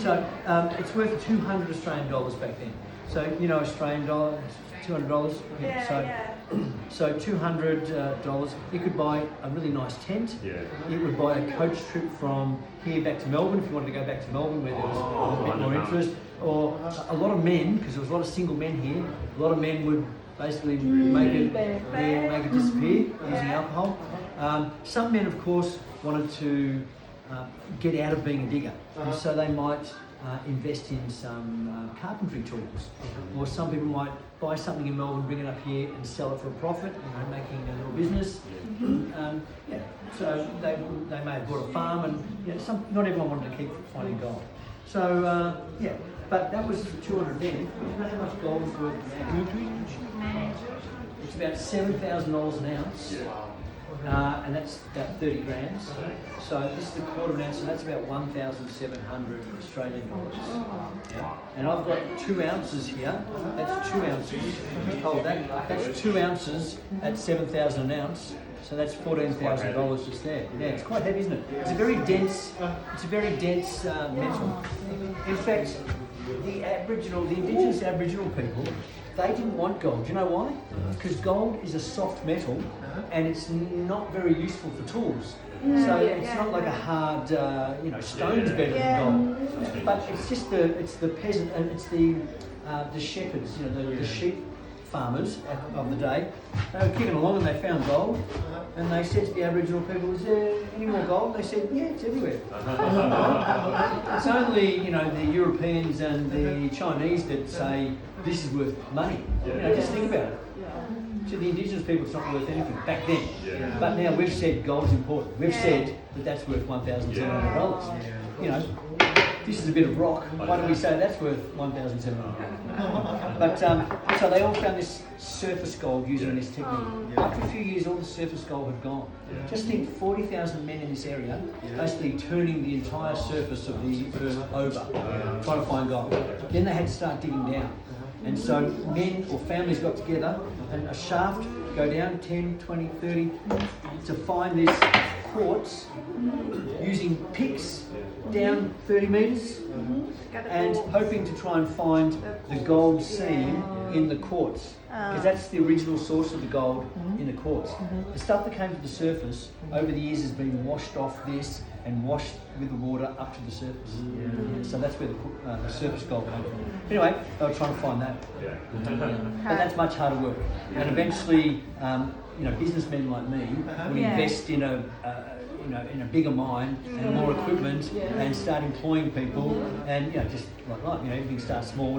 So it's worth 200 Australian dollars back then. So Australian dollar, $200. So $200. You could buy a really nice tent. Yeah. You would buy a coach trip from here back to Melbourne if you wanted to go back to Melbourne where there was a bit more interest. Or a lot of men, because there was a lot of single men here. A lot of men would basically make it disappear using alcohol. Some men, of course, wanted to get out of being a digger, and so they might invest in some carpentry tools, or some people might buy something in Melbourne, bring it up here, and sell it for a profit. Making a little business. So they may have bought a farm, and not everyone wanted to keep finding gold. So but that was 200 then. You know how much gold is worth now? It's about $7,000 an ounce. And that's about 30 grams. So this is a quarter of an ounce, so that's about 1,700 Australian dollars. And I've got 2 ounces here. That's 2 ounces. Hold that. That's 2 ounces at 7,000 an ounce. So that's $14,000 just there. Yeah, it's quite heavy, isn't it? It's a very dense. It's a very dense metal. In fact, the indigenous Aboriginal people, they didn't want gold. Do you know why? Because gold is a soft metal, and it's not very useful for tools. So it's not like a hard, stone's better than gold. But it's just the peasant, and it's the shepherds, the sheep farmers of the day. They were kicking along and they found gold, and they said to the Aboriginal people, "Is there any more gold?" They said, "Yeah, it's everywhere." It's only the Europeans and the Chinese that say this is worth money. Just think about it. To the indigenous people, it's not worth anything back then. But now we've said gold is important. We've said that that's worth $1,700. This is a bit of rock. Why do we say that's worth $1,700? But so they all found this surface gold using this technique. After a few years, all the surface gold had gone. Just think, 40,000 men in this area, basically turning the entire surface of the earth over, trying to find gold. Then they had to start digging down. And so men or families got together, and a shaft go down 10, 20, 30 to find this quartz using picks down 30 metres and hoping to try and find the gold seam in the quartz, because that's the original source of the gold in the quartz. The stuff that came to the surface over the years has been washed off this and washed with the water up to the surface. So that's where the surface gold came from. Anyway, they were trying to find that. But that's much harder work. And eventually, businessmen like me would invest in a bigger mine and more equipment and start employing people, and just everything starts small.